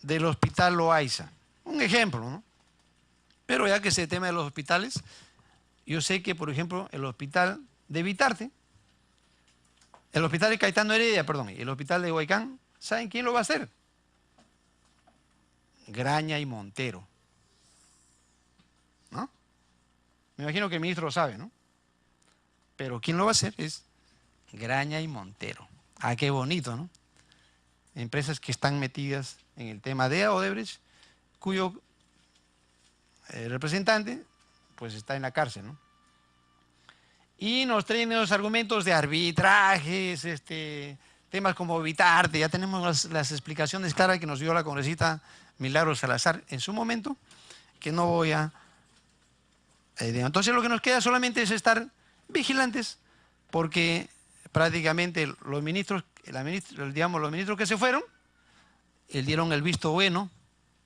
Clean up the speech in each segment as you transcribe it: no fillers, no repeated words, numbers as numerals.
del Hospital Loaiza. Un ejemplo, ¿no? Pero ya que ese tema de los hospitales, yo sé que, por ejemplo, el hospital de Vitarte, el hospital de Caetano Heredia, perdón, y el hospital de Huaycán, ¿saben quién lo va a hacer? Graña y Montero, ¿no? Me imagino que el ministro lo sabe, ¿no? Pero ¿quién lo va a hacer? Es Graña y Montero. Ah, qué bonito, ¿no? Empresas que están metidas en el tema de Odebrecht, cuyo representante pues está en la cárcel, ¿no? Y nos traen los argumentos de arbitrajes, temas como Vitarte, ya tenemos las explicaciones claras que nos dio la congresista Milagros Salazar en su momento, que no voy a... entonces lo que nos queda solamente es estar vigilantes, porque prácticamente los ministros, digamos, los ministros que se fueron, dieron el visto bueno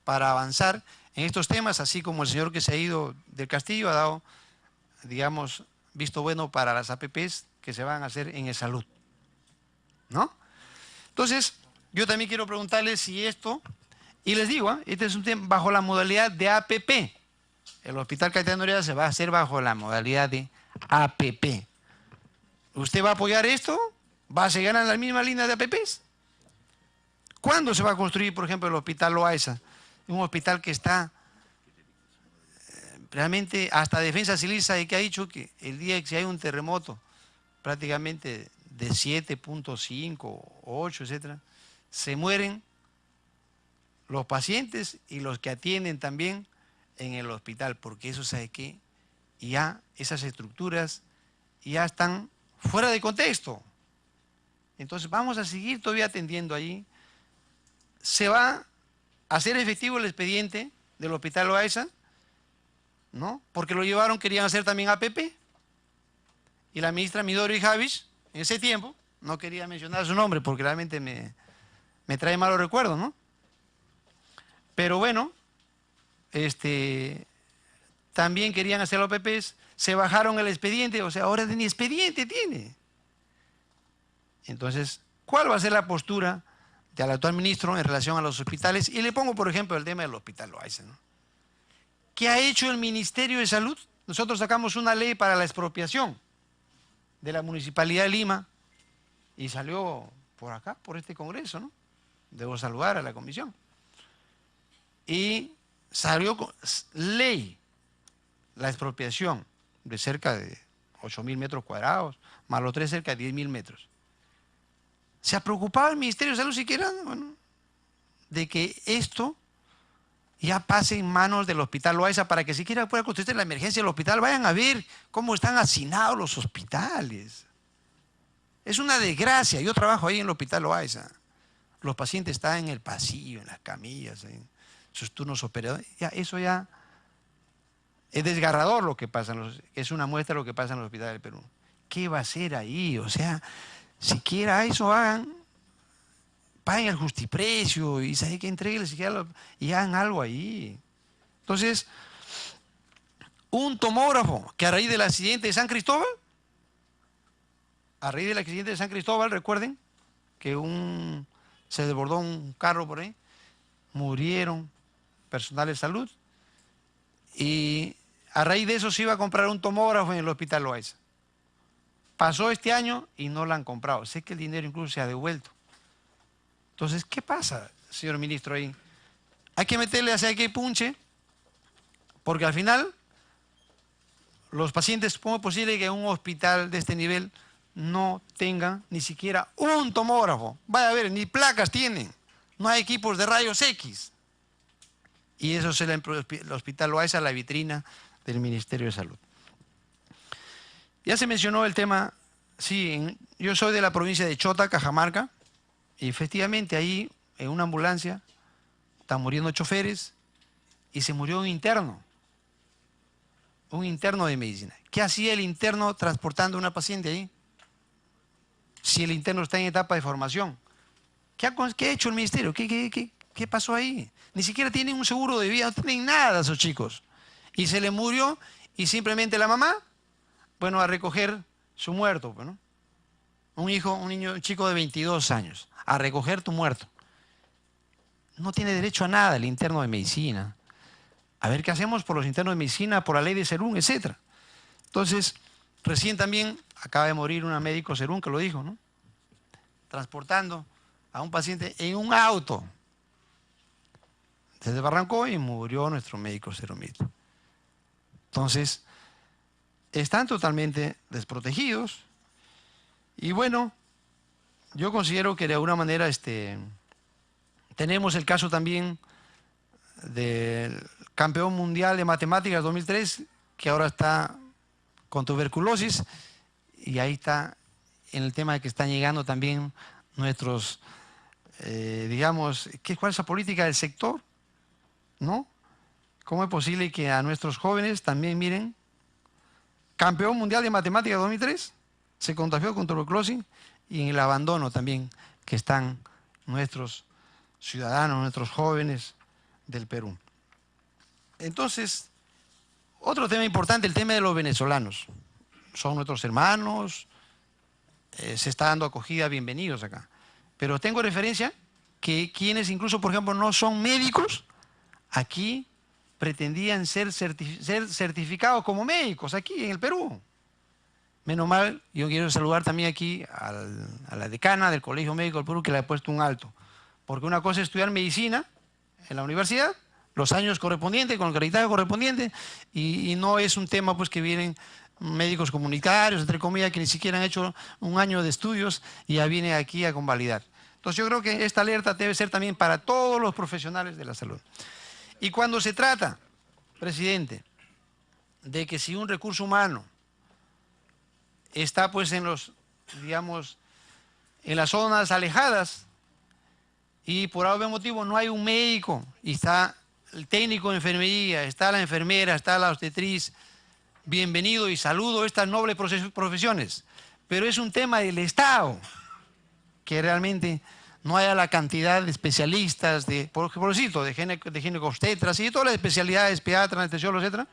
para avanzar en estos temas, así como el señor que se ha ido del Castillo ha dado, digamos, visto bueno para las APPs que se van a hacer en salud, ¿no? Entonces, yo también quiero preguntarles si esto, y les digo, este es un tema bajo la modalidad de APP. El Hospital Caetano Heredia se va a hacer bajo la modalidad de APP. ¿Usted va a apoyar esto? ¿Va a seguir en la misma línea de APPs? ¿Cuándo se va a construir, por ejemplo, el Hospital Loaiza? Un hospital que está realmente, hasta Defensa Civil sabe que ha dicho que el día que hay un terremoto prácticamente de 7.5, 8, etcétera, se mueren los pacientes y los que atienden también en el hospital, porque eso sabe que ya esas estructuras ya están fuera de contexto. Entonces vamos a seguir todavía atendiendo allí. Se va a hacer efectivo el expediente del Hospital Loaiza, ¿no? Porque lo llevaron, querían hacer también APP. Y la ministra Midori Javish, en ese tiempo, no quería mencionar su nombre porque realmente me trae malos recuerdos, ¿no? Pero bueno, también querían hacer los APPs, se bajaron el expediente, o sea, ahora ni expediente tiene. Entonces, ¿cuál va a ser la postura del actual ministro en relación a los hospitales? Y le pongo, por ejemplo, el tema del Hospital Loaiza, ¿no? ¿Qué ha hecho el Ministerio de Salud? Nosotros sacamos una ley para la expropiación de la Municipalidad de Lima y salió por acá, por este Congreso, ¿no? Debo saludar a la comisión. Y salió con ley la expropiación de cerca de 8.000 metros cuadrados, más los 3 cerca de 10.000 metros. ¿Se ha preocupado el Ministerio de Salud siquiera, bueno, de que esto ya pase en manos del Hospital Loaiza para que siquiera pueda contestar la emergencia del hospital? Vayan a ver cómo están hacinados los hospitales. Es una desgracia. Yo trabajo ahí en el Hospital Loaiza. Los pacientes están en el pasillo, en las camillas, en sus turnos operadores. Ya, eso ya es desgarrador lo que pasa, es una muestra de lo que pasa en los hospitales del Perú. ¿Qué va a hacer ahí? O sea, siquiera eso hagan, paguen el justiprecio y saben que entreguen siquiera y hagan algo ahí. Entonces, un tomógrafo que a raíz del accidente de San Cristóbal, recuerden que se desbordó un carro por ahí, murieron personal de salud y a raíz de eso se iba a comprar un tomógrafo en el Hospital Loaiza. Pasó este año y no lo han comprado. Sé que el dinero incluso se ha devuelto. Entonces, ¿qué pasa, señor ministro, ahí? Hay que meterle hacia que punche, porque al final los pacientes, ¿cómo es posible que en un hospital de este nivel no tengan ni siquiera un tomógrafo? Vaya a ver, ni placas tienen, no hay equipos de rayos X. Y eso es el Hospital Loaiza, la vitrina del Ministerio de Salud. Ya se mencionó el tema, sí, yo soy de la provincia de Chota, Cajamarca, y efectivamente ahí en una ambulancia están muriendo choferes y se murió un interno de medicina. ¿Qué hacía el interno transportando a una paciente ahí? Si el interno está en etapa de formación. ¿Qué ha hecho el ministerio? ¿Qué pasó ahí? Ni siquiera tienen un seguro de vida, no tienen nada esos chicos. Y se le murió y simplemente la mamá, bueno, a recoger su muerto, ¿no? Un chico de 22 años, a recoger tu muerto. no tiene derecho a nada el interno de medicina. A ver qué hacemos por los internos de medicina, por la ley de Serún, etc. Entonces, recién también acaba de morir una médico Serún que lo dijo, ¿no? Transportando a un paciente en un auto. Se desbarrancó y murió nuestro médico serumito. Entonces, están totalmente desprotegidos. Y bueno, yo considero que de alguna manera tenemos el caso también del campeón mundial de matemáticas 2003, que ahora está con tuberculosis, y ahí está en el tema de que están llegando también nuestros, digamos, ¿cuál es la política del sector? ¿No? ¿Cómo es posible que a nuestros jóvenes también, miren, campeón mundial de matemáticas 2003, se contagió con tuberculosis, y en el abandono también que están nuestros ciudadanos, nuestros jóvenes del Perú? Entonces, otro tema importante, el tema de los venezolanos. Son nuestros hermanos, se está dando acogida, bienvenidos acá. Pero tengo referencia que quienes incluso, por ejemplo, no son médicos, aquí pretendían ser certificados como médicos, aquí en el Perú. Menos mal, yo quiero saludar también aquí a la decana del Colegio Médico del Perú, que le ha puesto un alto. Porque una cosa es estudiar medicina en la universidad, los años correspondientes, con el acreditado correspondiente, y no es un tema pues que vienen médicos comunitarios, entre comillas, que ni siquiera han hecho un año de estudios y ya vienen aquí a convalidar. Entonces yo creo que esta alerta debe ser también para todos los profesionales de la salud. Y cuando se trata, presidente, de que si un recurso humano está pues en los, digamos, en las zonas alejadas y por algún motivo no hay un médico y está el técnico de enfermería, está la enfermera, está la obstetriz, bienvenido y saludo estas nobles profesiones, pero es un tema del Estado que realmente no haya la cantidad de especialistas, de ginecobstetras y de todas las especialidades, pediatras, anestesiólogos, etcétera,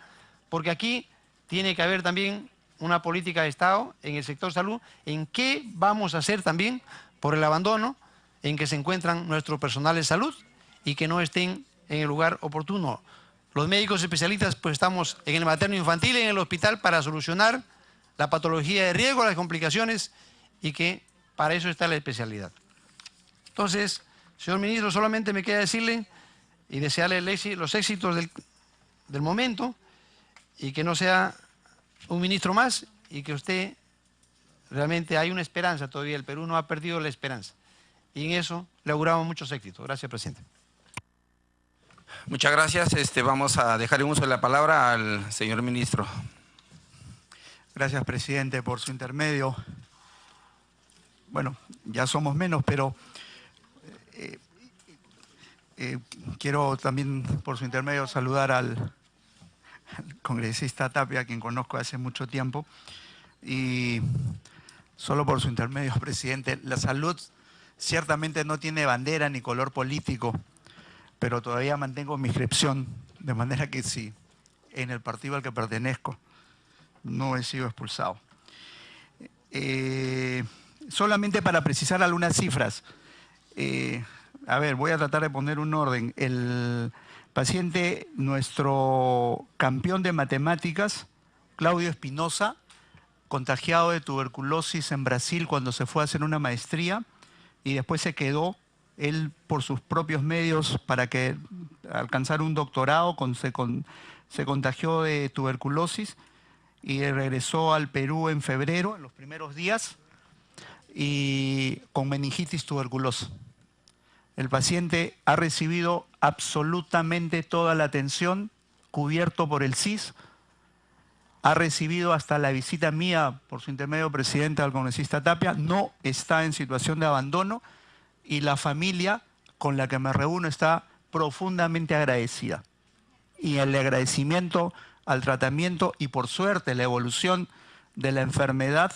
porque aquí tiene que haber también una política de Estado en el sector salud, en qué vamos a hacer también por el abandono en que se encuentran nuestro personal de salud y que no estén en el lugar oportuno. Los médicos especialistas pues estamos en el materno infantil y en el hospital para solucionar la patología de riesgo, las complicaciones, y que para eso está la especialidad. Entonces, señor ministro, solamente me queda decirle y desearle los éxitos del momento, y que no sea un ministro más, y que usted realmente hay una esperanza todavía, el Perú no ha perdido la esperanza, y en eso le auguramos muchos éxitos. Gracias, presidente. Muchas gracias. Vamos a dejar en uso de la palabra al señor ministro. Gracias, presidente, por su intermedio. Bueno, ya somos menos, pero quiero también, por su intermedio, saludar al congresista Tapia, a quien conozco hace mucho tiempo. Y solo por su intermedio, presidente, la salud ciertamente no tiene bandera ni color político, pero todavía mantengo mi inscripción, de manera que sí, en el partido al que pertenezco no he sido expulsado. Solamente para precisar algunas cifras. A ver, voy a tratar de poner un orden. El paciente, nuestro campeón de matemáticas, Claudio Espinosa, contagiado de tuberculosis en Brasil cuando se fue a hacer una maestría y después se quedó él por sus propios medios para alcanzar un doctorado, se contagió de tuberculosis y regresó al Perú en febrero, en los primeros días, y con meningitis tuberculosa. El paciente ha recibido absolutamente toda la atención, cubierto por el CIS, ha recibido hasta la visita mía, por su intermedio, presidente, al congresista Tapia, no está en situación de abandono, y la familia con la que me reúno está profundamente agradecida. Y el agradecimiento al tratamiento y, por suerte, la evolución de la enfermedad,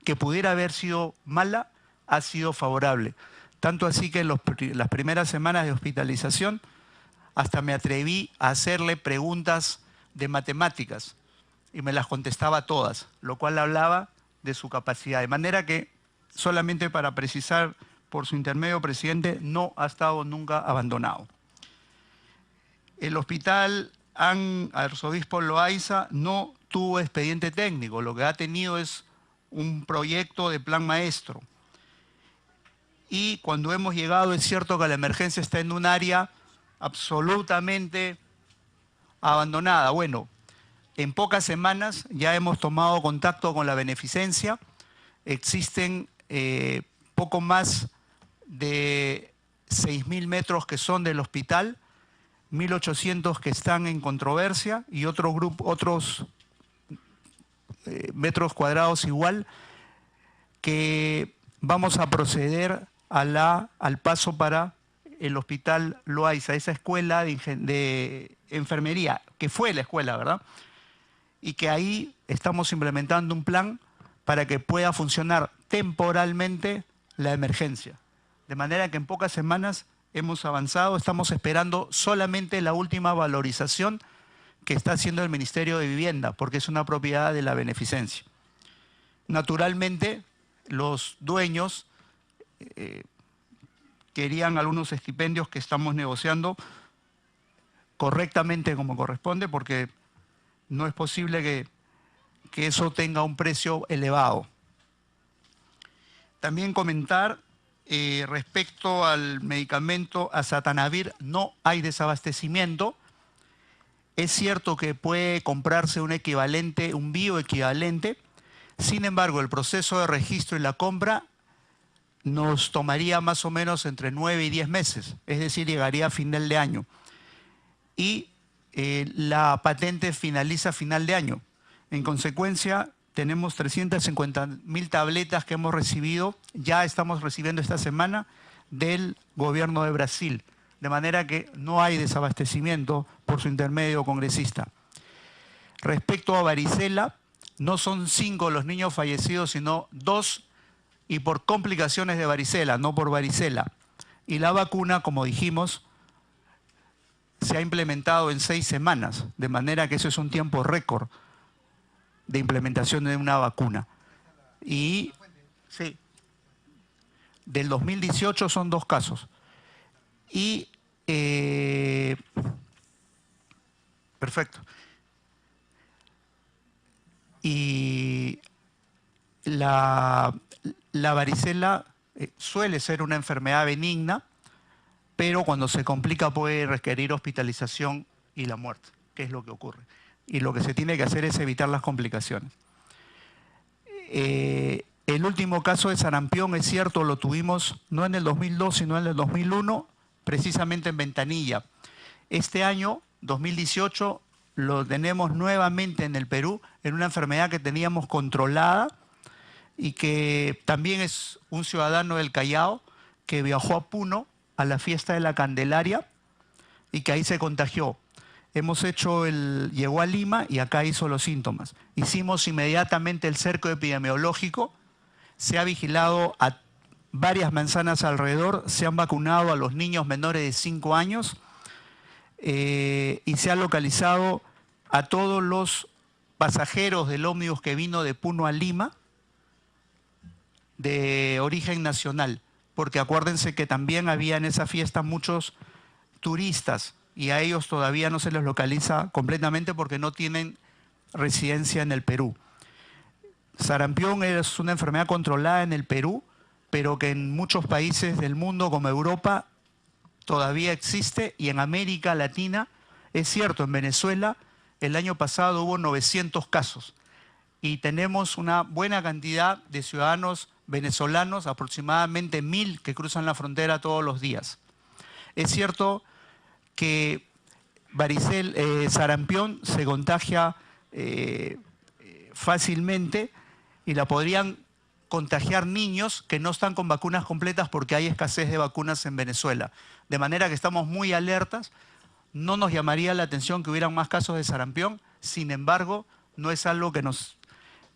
que pudiera haber sido mala, ha sido favorable. Tanto así que en las primeras semanas de hospitalización hasta me atreví a hacerle preguntas de matemáticas y me las contestaba todas, lo cual hablaba de su capacidad. De manera que, solamente para precisar por su intermedio, presidente, no ha estado nunca abandonado. El hospital Arzobispo Loaiza no tuvo expediente técnico, lo que ha tenido es un proyecto de plan maestro. Y cuando hemos llegado, es cierto que la emergencia está en un área absolutamente abandonada. Bueno, en pocas semanas ya hemos tomado contacto con la beneficencia. Existen poco más de 6.000 metros que son del hospital, 1.800 que están en controversia y otros metros cuadrados igual, que vamos a proceder al paso para el hospital Loaiza, esa escuela de enfermería, que fue la escuela, ¿verdad? Y que ahí estamos implementando un plan para que pueda funcionar temporalmente la emergencia. De manera que en pocas semanas hemos avanzado, estamos esperando solamente la última valorización que está haciendo el Ministerio de Vivienda, porque es una propiedad de la beneficencia. Naturalmente, los dueños querían algunos estipendios que estamos negociando correctamente como corresponde, porque no es posible que eso tenga un precio elevado. También comentar respecto al medicamento Azatanavir, no hay desabastecimiento. Es cierto que puede comprarse un equivalente, un bioequivalente. Sin embargo, el proceso de registro y la compra nos tomaría más o menos entre 9 y 10 meses, es decir, llegaría a final de año. Y la patente finaliza a final de año. En consecuencia, tenemos 350.000 tabletas que hemos recibido, ya estamos recibiendo esta semana del gobierno de Brasil, de manera que no hay desabastecimiento por su intermedio, congresista. Respecto a varicela, no son 5 los niños fallecidos, sino 2, y por complicaciones de varicela, no por varicela. Y la vacuna, como dijimos, se ha implementado en 6 semanas, de manera que eso es un tiempo récord de implementación de una vacuna. Y sí, del 2018 son 2 casos. Y perfecto. Y la varicela suele ser una enfermedad benigna, pero cuando se complica puede requerir hospitalización y la muerte, que es lo que ocurre. Y lo que se tiene que hacer es evitar las complicaciones. El último caso de sarampión, es cierto, lo tuvimos no en el 2002, sino en el 2001, precisamente en Ventanilla. Este año, 2018, lo tenemos nuevamente en el Perú, en una enfermedad que teníamos controlada y que también es un ciudadano del Callao que viajó a Puno a la fiesta de la Candelaria y que ahí se contagió. Llegó a Lima y acá hizo los síntomas. Hicimos inmediatamente el cerco epidemiológico, se ha vigilado a varias manzanas alrededor, se han vacunado a los niños menores de 5 años y se ha localizado a todos los pasajeros del ómnibus que vino de Puno a Lima de origen nacional, porque acuérdense que también había en esa fiesta muchos turistas y a ellos todavía no se les localiza completamente porque no tienen residencia en el Perú. Sarampión es una enfermedad controlada en el Perú, pero que en muchos países del mundo como Europa todavía existe, y en América Latina, es cierto, en Venezuela el año pasado hubo 900 casos y tenemos una buena cantidad de ciudadanos venezolanos, aproximadamente 1.000 que cruzan la frontera todos los días. Es cierto que sarampión se contagia fácilmente y la podrían contagiar niños que no están con vacunas completas porque hay escasez de vacunas en Venezuela. De manera que estamos muy alertas. No nos llamaría la atención que hubieran más casos de sarampión, sin embargo, no es algo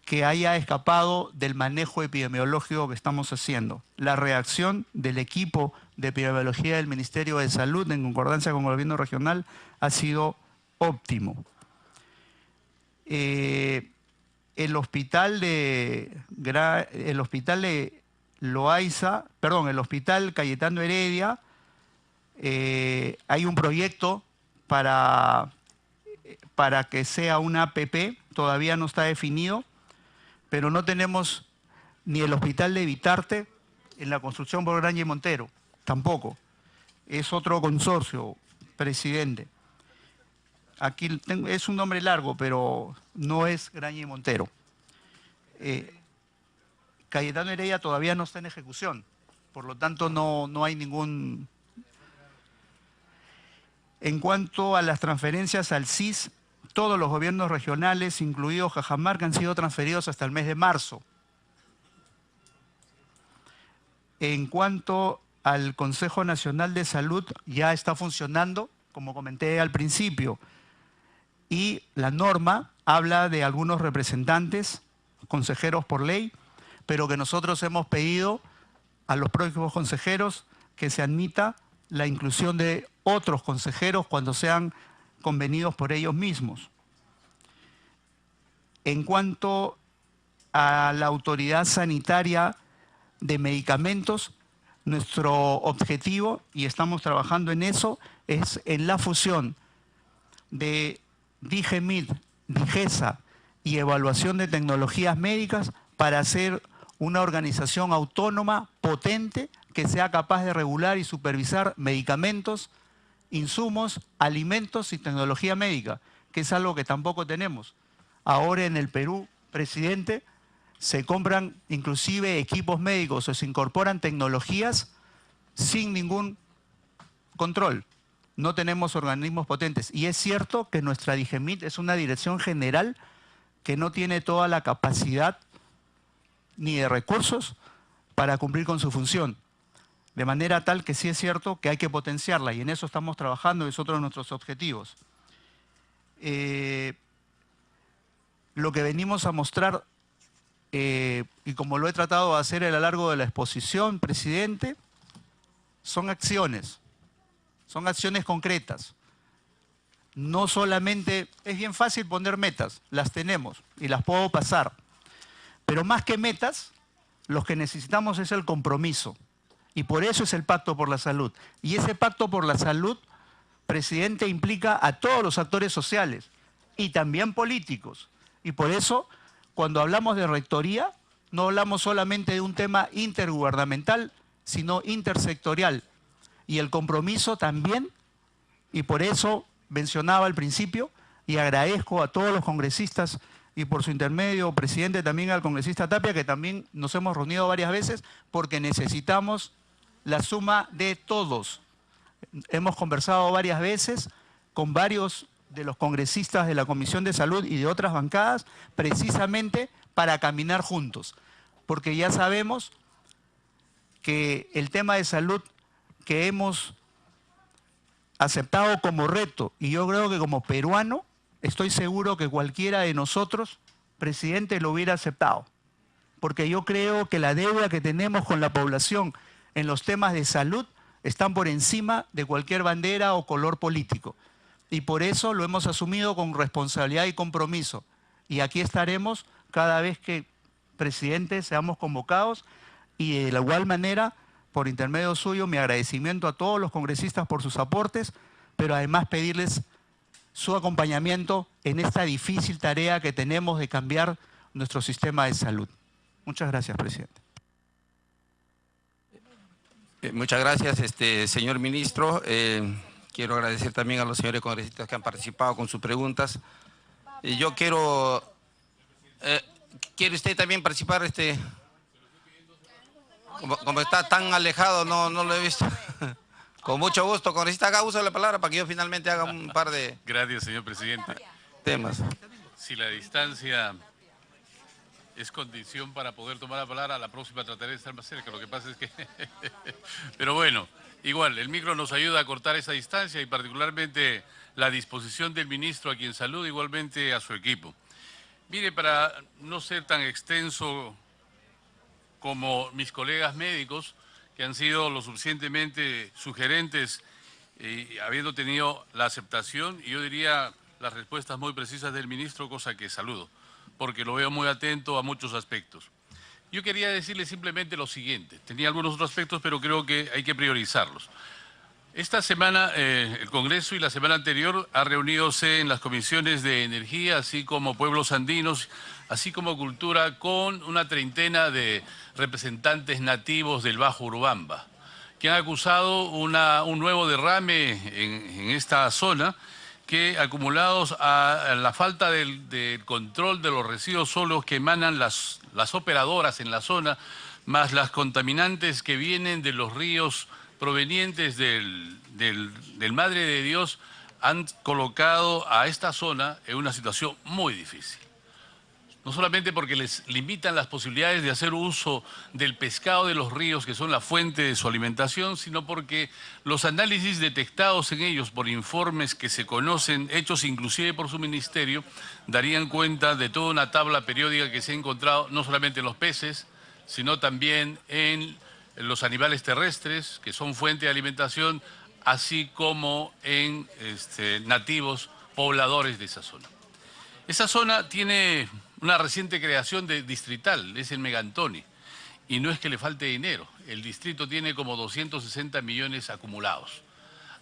que haya escapado del manejo epidemiológico que estamos haciendo. La reacción del equipo de epidemiología del Ministerio de Salud, en concordancia con el gobierno regional, ha sido óptimo. El hospital de Loaiza, perdón, el Hospital Cayetano Heredia, hay un proyecto para que sea una APP, todavía no está definido, pero no tenemos ni el Hospital de Vitarte en la construcción por Graña y Montero, tampoco. Es otro consorcio, presidente. Aquí es un nombre largo, pero no es Graña y Montero. Cayetano Heredia todavía no está en ejecución, por lo tanto no hay ningún... En cuanto a las transferencias al CIS, todos los gobiernos regionales, incluido Cajamarca, han sido transferidos hasta el mes de marzo. En cuanto al Consejo Nacional de Salud, ya está funcionando, como comenté al principio, y la norma habla de algunos representantes, consejeros por ley, pero que nosotros hemos pedido a los próximos consejeros que se admita la inclusión de otros consejeros cuando sean convenidos por ellos mismos. En cuanto a la autoridad sanitaria de medicamentos, nuestro objetivo, y estamos trabajando en eso, es en la fusión de DIGEMIT, DIGESA y evaluación de tecnologías médicas para hacer una organización autónoma, potente, que sea capaz de regular y supervisar medicamentos, insumos, alimentos y tecnología médica, que es algo que tampoco tenemos. Ahora en el Perú, presidente, se compran inclusive equipos médicos o se incorporan tecnologías sin ningún control. No tenemos organismos potentes. Y es cierto que nuestra DIGEMIT es una dirección general que no tiene toda la capacidad ni de recursos para cumplir con su función. De manera tal que sí es cierto que hay que potenciarla y en eso estamos trabajando, es otro de nuestros objetivos. Lo que venimos a mostrar, y como lo he tratado de hacer a lo largo de la exposición, presidente, son acciones concretas. No solamente, es bien fácil poner metas, las tenemos y las puedo pasar, pero más que metas, lo que necesitamos es el compromiso. Y por eso es el Pacto por la Salud. Y ese Pacto por la Salud, presidente, implica a todos los actores sociales y también políticos. Y por eso, cuando hablamos de rectoría, no hablamos solamente de un tema intergubernamental, sino intersectorial. Y el compromiso también, y por eso mencionaba al principio, y agradezco a todos los congresistas, y por su intermedio, presidente, también al congresista Tapia, que también nos hemos reunido varias veces, porque necesitamos la suma de todos. Hemos conversado varias veces con varios de los congresistas de la Comisión de Salud y de otras bancadas, precisamente para caminar juntos. Porque ya sabemos que el tema de salud que hemos aceptado como reto, y yo creo que como peruano, estoy seguro que cualquiera de nosotros, presidente, lo hubiera aceptado. Porque yo creo que la deuda que tenemos con la población en los temas de salud están por encima de cualquier bandera o color político. Y por eso lo hemos asumido con responsabilidad y compromiso. Y aquí estaremos cada vez que, presidente, seamos convocados. Y de la igual manera, por intermedio suyo, mi agradecimiento a todos los congresistas por sus aportes, pero además pedirles su acompañamiento en esta difícil tarea que tenemos de cambiar nuestro sistema de salud. Muchas gracias, presidente. Muchas gracias, señor ministro. Quiero agradecer también a los señores congresistas que han participado con sus preguntas. Yo quiero... ¿Quiere usted también participar? Como está tan alejado, no lo he visto. Con mucho gusto. Congresista, haga uso de la palabra para que yo finalmente haga un par de... Gracias, señor presidente. Temas. Si la distancia es condición para poder tomar la palabra, la próxima trataré de estar más cerca. Lo que pasa es que... Pero bueno, igual, el micro nos ayuda a cortar esa distancia y particularmente la disposición del ministro a quien saluda, igualmente a su equipo. Mire, para no ser tan extenso como mis colegas médicos, que han sido lo suficientemente sugerentes, habiendo tenido la aceptación y yo diría las respuestas muy precisas del ministro, cosa que saludo, porque lo veo muy atento a muchos aspectos. Yo quería decirle simplemente lo siguiente. Tenía algunos otros aspectos, pero creo que hay que priorizarlos. Esta semana el Congreso y la semana anterior ha reunidose en las comisiones de Energía, así como Pueblos Andinos, así como Cultura, con una treintena de representantes nativos del Bajo Urubamba, que han acusado un nuevo derrame en esta zona, que acumulados a la falta del control de los residuos sólidos que emanan las operadoras en la zona, más las contaminantes que vienen de los ríos provenientes del Madre de Dios, han colocado a esta zona en una situación muy difícil. No solamente porque les limitan las posibilidades de hacer uso del pescado de los ríos, que son la fuente de su alimentación, sino porque los análisis detectados en ellos por informes que se conocen, hechos inclusive por su ministerio, darían cuenta de toda una tabla periódica que se ha encontrado no solamente en los peces, sino también en los animales terrestres, que son fuente de alimentación, así como en nativos pobladores de esa zona. Esa zona tiene una reciente creación de distrital, es el Megantoni, y no es que le falte dinero. El distrito tiene como 260 millones acumulados.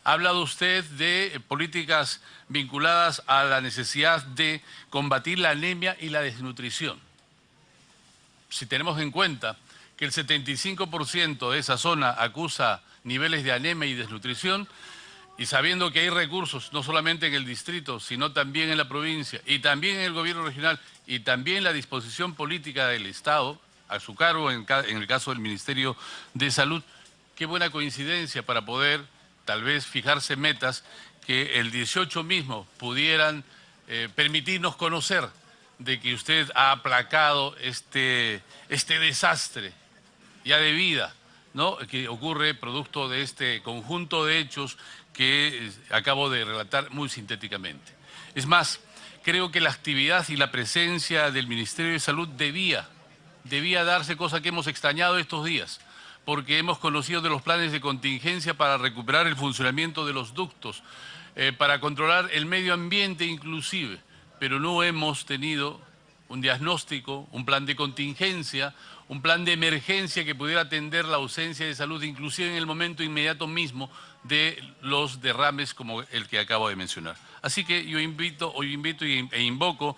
Ha hablado usted de políticas vinculadas a la necesidad de combatir la anemia y la desnutrición. Si tenemos en cuenta que el 75% de esa zona acusa niveles de anemia y desnutrición, y sabiendo que hay recursos no solamente en el distrito, sino también en la provincia, y también en el gobierno regional, y también la disposición política del Estado, a su cargo en el caso del Ministerio de Salud, qué buena coincidencia para poder tal vez fijarse metas que el 18 mismo pudieran permitirnos conocer de que usted ha aplacado este desastre ya de vida, ¿no?, que ocurre producto de este conjunto de hechos que acabo de relatar muy sintéticamente. Es más, creo que la actividad y la presencia del Ministerio de Salud debía darse, cosa que hemos extrañado estos días, porque hemos conocido de los planes de contingencia para recuperar el funcionamiento de los ductos, para controlar el medio ambiente inclusive, pero no hemos tenido un diagnóstico, un plan de contingencia, un plan de emergencia que pudiera atender la ausencia de salud, inclusive en el momento inmediato mismo de los derrames como el que acabo de mencionar. Así que yo invito e invoco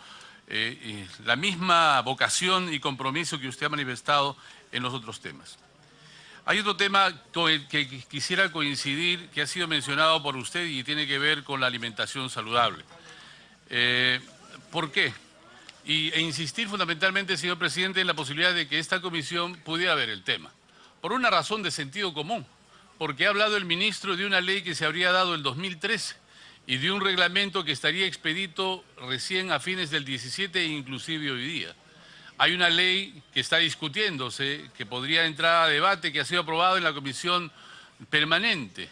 la misma vocación y compromiso que usted ha manifestado en los otros temas. Hay otro tema con el que quisiera coincidir, que ha sido mencionado por usted y tiene que ver con la alimentación saludable. ¿Por qué? E insistir fundamentalmente, señor presidente, en la posibilidad de que esta comisión pudiera ver el tema. Por una razón de sentido común, porque ha hablado el ministro de una ley que se habría dado el 2013 y de un reglamento que estaría expedito recién a fines del 17 e inclusive hoy día. Hay una ley que está discutiéndose, que podría entrar a debate, que ha sido aprobada en la comisión permanente.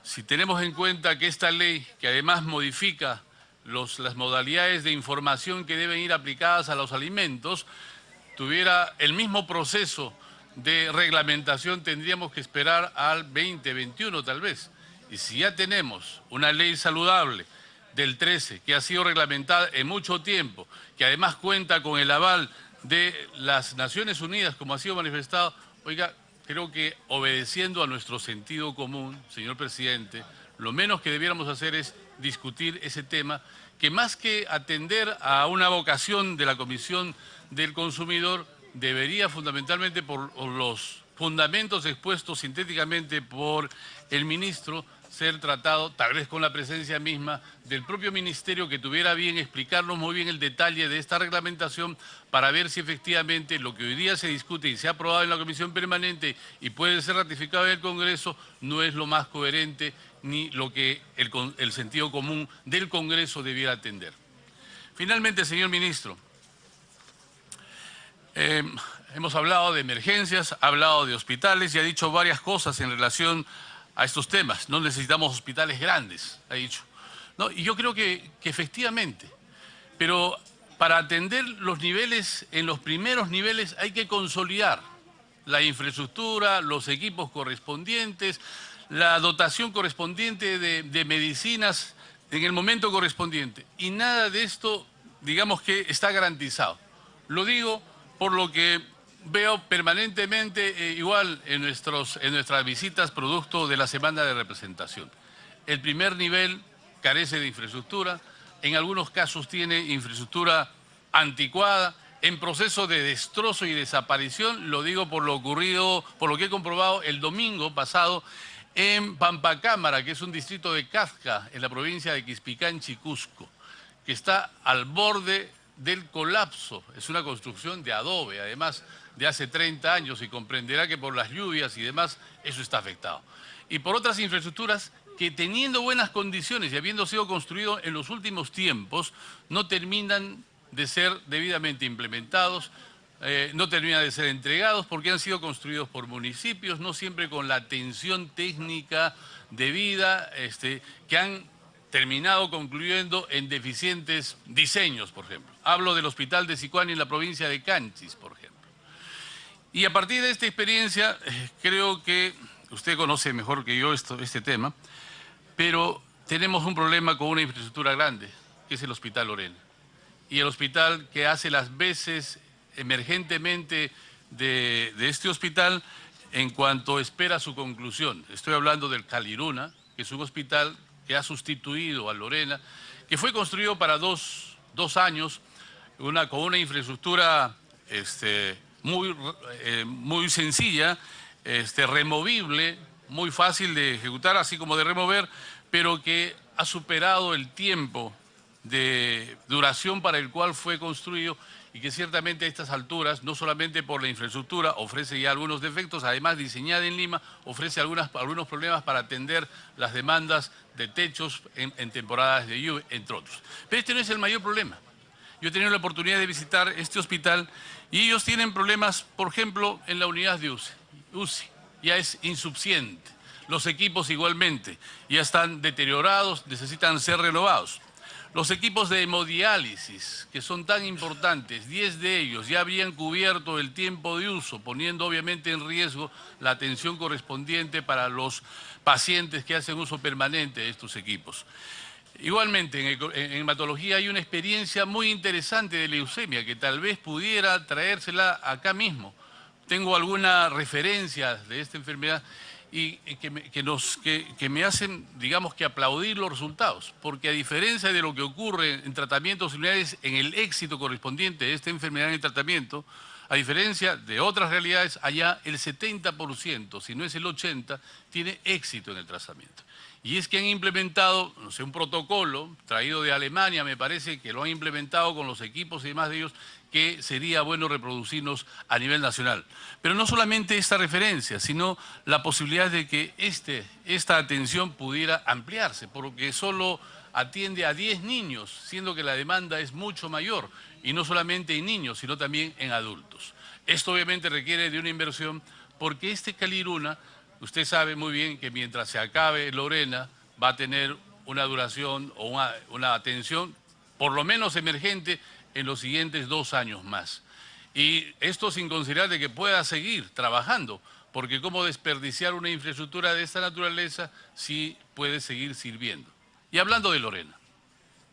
Si tenemos en cuenta que esta ley, que además modifica las modalidades de información que deben ir aplicadas a los alimentos, tuviera el mismo proceso de reglamentación, tendríamos que esperar al 2021 tal vez. Y si ya tenemos una ley saludable del 13 que ha sido reglamentada en mucho tiempo, que además cuenta con el aval de las Naciones Unidas, como ha sido manifestado, oiga, creo que obedeciendo a nuestro sentido común, señor presidente, lo menos que debiéramos hacer es discutir ese tema, que más que atender a una vocación de la Comisión del Consumidor, debería fundamentalmente, por los fundamentos expuestos sintéticamente por el ministro, ser tratado tal vez con la presencia misma del propio ministerio, que tuviera bien explicarnos muy bien el detalle de esta reglamentación para ver si efectivamente lo que hoy día se discute y se ha aprobado en la Comisión Permanente y puede ser ratificado en el Congreso no es lo más coherente ni lo que el sentido común del Congreso debiera atender. Finalmente, señor ministro, hemos hablado de emergencias, ha hablado de hospitales y ha dicho varias cosas en relación a estos temas. No necesitamos hospitales grandes, ha dicho. ¿No? Y yo creo que efectivamente, pero para atender los niveles, en los primeros niveles hay que consolidar la infraestructura, los equipos correspondientes, la dotación correspondiente de medicinas en el momento correspondiente. Y nada de esto, digamos que está garantizado. Lo digo por lo que veo permanentemente igual en nuestras visitas producto de la semana de representación. El primer nivel carece de infraestructura, en algunos casos tiene infraestructura anticuada, en proceso de destrozo y desaparición, lo digo por lo ocurrido, por lo que he comprobado el domingo pasado en Pampacámara, que es un distrito de Cazca, en la provincia de Quispicánchi, Cusco, que está al borde del colapso. Es una construcción de adobe, además de hace 30 años, y comprenderá que por las lluvias y demás eso está afectado. Y por otras infraestructuras que, teniendo buenas condiciones y habiendo sido construidos en los últimos tiempos, no terminan de ser debidamente implementados, no terminan de ser entregados porque han sido construidos por municipios, no siempre con la atención técnica debida, que han terminado concluyendo en deficientes diseños, por ejemplo. Hablo del hospital de Sicuani en la provincia de Canchis, por ejemplo. Y a partir de esta experiencia, creo que usted conoce mejor que yo este tema, pero tenemos un problema con una infraestructura grande, que es el Hospital Lorena. Y el hospital que hace las veces emergentemente de este hospital en cuanto espera su conclusión. Estoy hablando del Caliruna, que es un hospital que ha sustituido a Lorena, que fue construido para dos años, con una infraestructura muy sencilla, removible, muy fácil de ejecutar, así como de remover, pero que ha superado el tiempo de duración para el cual fue construido y que ciertamente a estas alturas, no solamente por la infraestructura, ofrece ya algunos defectos, además diseñada en Lima, ofrece algunos problemas para atender las demandas de techos en temporadas de lluvia, entre otros. Pero este no es el mayor problema. Yo he tenido la oportunidad de visitar este hospital y ellos tienen problemas, por ejemplo, en la unidad de UCI. Ya es insuficiente. Los equipos igualmente ya están deteriorados, necesitan ser renovados. Los equipos de hemodiálisis, que son tan importantes, 10 de ellos ya habrían cubierto el tiempo de uso, poniendo obviamente en riesgo la atención correspondiente para los pacientes que hacen uso permanente de estos equipos. Igualmente, en hematología hay una experiencia muy interesante de leucemia que tal vez pudiera traérsela acá mismo. Tengo algunas referencias de esta enfermedad y que me hacen, digamos, que aplaudir los resultados, porque a diferencia de lo que ocurre en tratamientos similares, en el éxito correspondiente de esta enfermedad en el tratamiento, a diferencia de otras realidades, allá el 70%, si no es el 80%, tiene éxito en el tratamiento. Y es que han implementado, no sé, un protocolo traído de Alemania, me parece que lo han implementado con los equipos y demás de ellos, que sería bueno reproducirnos a nivel nacional. Pero no solamente esta referencia, sino la posibilidad de que esta atención pudiera ampliarse, porque solo atiende a 10 niños, siendo que la demanda es mucho mayor, y no solamente en niños, sino también en adultos. Esto obviamente requiere de una inversión, porque este Caliruna, usted sabe muy bien que mientras se acabe Lorena, va a tener una duración o una atención, por lo menos emergente, en los siguientes 2 años más. Y esto sin considerar de que pueda seguir trabajando, porque cómo desperdiciar una infraestructura de esta naturaleza si puede seguir sirviendo. Y hablando de Lorena,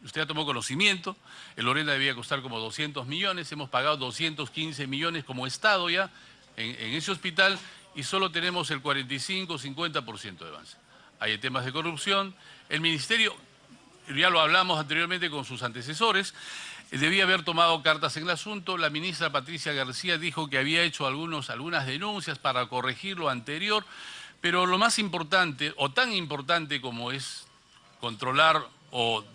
usted ya tomó conocimiento, el Lorena debía costar como 200 millones, hemos pagado 215 millones como Estado ya en ese hospital y solo tenemos el 45-50% de avance. Hay temas de corrupción, el Ministerio, ya lo hablamos anteriormente con sus antecesores, debía haber tomado cartas en el asunto. La ministra Patricia García dijo que había hecho algunas denuncias para corregir lo anterior, pero lo más importante, o tan importante como es controlar o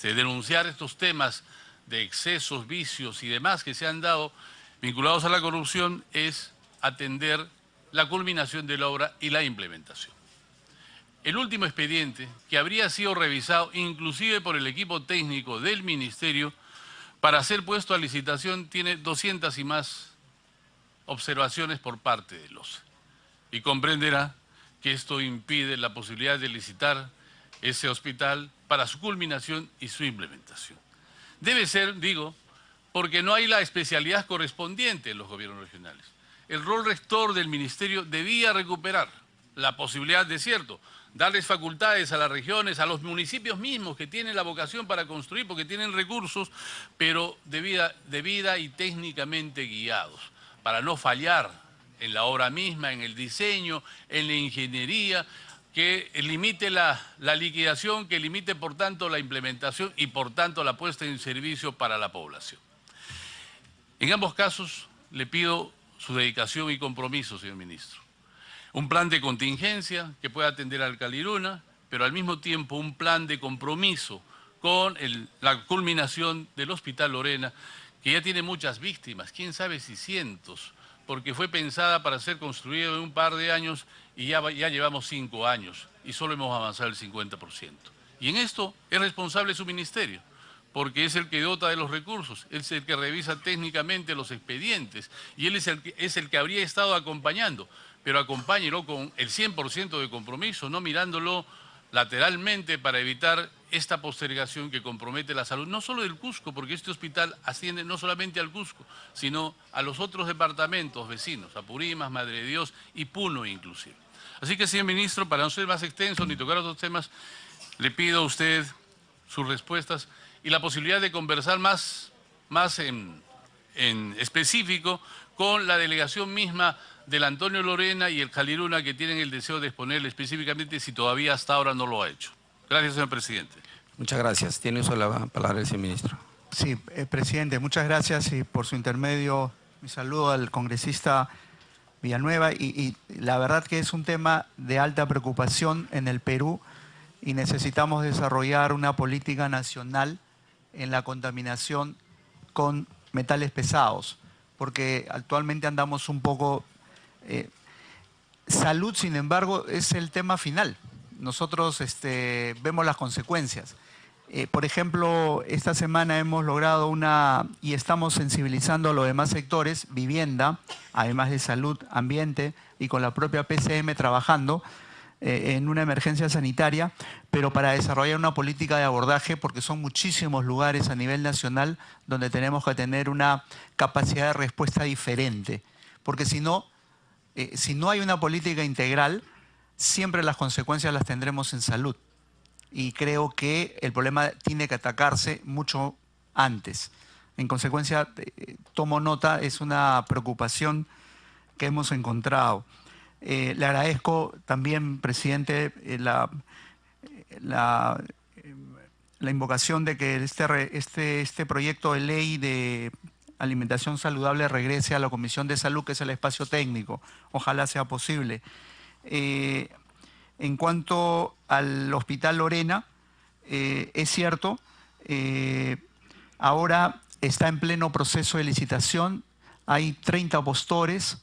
denunciar estos temas de excesos, vicios y demás que se han dado vinculados a la corrupción, es atender la culminación de la obra y la implementación. El último expediente, que habría sido revisado inclusive por el equipo técnico del Ministerio, para ser puesto a licitación tiene 200 y más observaciones por parte de LOCE. Y comprenderá que esto impide la posibilidad de licitar ese hospital para su culminación y su implementación. Debe ser, digo, porque no hay la especialidad correspondiente en los gobiernos regionales. El rol rector del Ministerio debía recuperar la posibilidad de, cierto, darles facultades a las regiones, a los municipios mismos que tienen la vocación para construir porque tienen recursos, pero debida y técnicamente guiados, para no fallar en la obra misma, en el diseño, en la ingeniería, que limite la liquidación, que limite por tanto la implementación y por tanto la puesta en servicio para la población. En ambos casos le pido su dedicación y compromiso, señor ministro. Un plan de contingencia que pueda atender al Caliruna, pero al mismo tiempo un plan de compromiso con la culminación del Hospital Lorena, que ya tiene muchas víctimas, quién sabe si cientos, porque fue pensada para ser construida en un par de años y ya llevamos 5 años y solo hemos avanzado el 50%. Y en esto es responsable su ministerio, porque es el que dota de los recursos, es el que revisa técnicamente los expedientes y él es el que habría estado acompañando, pero acompáñelo con el 100% de compromiso, no mirándolo lateralmente para evitar esta postergación que compromete la salud, no solo del Cusco, porque este hospital asciende no solamente al Cusco, sino a los otros departamentos vecinos, Apurímac, Madre de Dios y Puno inclusive. Así que, señor ministro, para no ser más extenso ni tocar otros temas, le pido a usted sus respuestas y la posibilidad de conversar más en específico con la delegación misma del Antonio Lorena y el Caliruna, que tienen el deseo de exponerle específicamente si todavía hasta ahora no lo ha hecho. Gracias, señor presidente. Muchas gracias. Tiene usted la palabra el señor ministro. Sí, presidente, muchas gracias y por su intermedio mi saludo al congresista Villanueva y la verdad que es un tema de alta preocupación en el Perú y necesitamos desarrollar una política nacional en la contaminación con metales pesados, porque actualmente andamos un poco... salud, sin embargo, es el tema final. Nosotros vemos las consecuencias. Por ejemplo, esta semana hemos logrado y estamos sensibilizando a los demás sectores, vivienda, además de salud, ambiente, y con la propia PCM trabajando en una emergencia sanitaria, pero para desarrollar una política de abordaje, porque son muchísimos lugares a nivel nacional donde tenemos que tener una capacidad de respuesta diferente. Porque si no hay una política integral, siempre las consecuencias las tendremos en salud. Y creo que el problema tiene que atacarse mucho antes. En consecuencia, tomo nota, es una preocupación que hemos encontrado. Le agradezco también, presidente, la invocación de que este proyecto de ley de alimentación saludable regrese a la Comisión de Salud, que es el espacio técnico. Ojalá sea posible. En cuanto al Hospital Lorena, es cierto, ahora está en pleno proceso de licitación, hay 30 postores,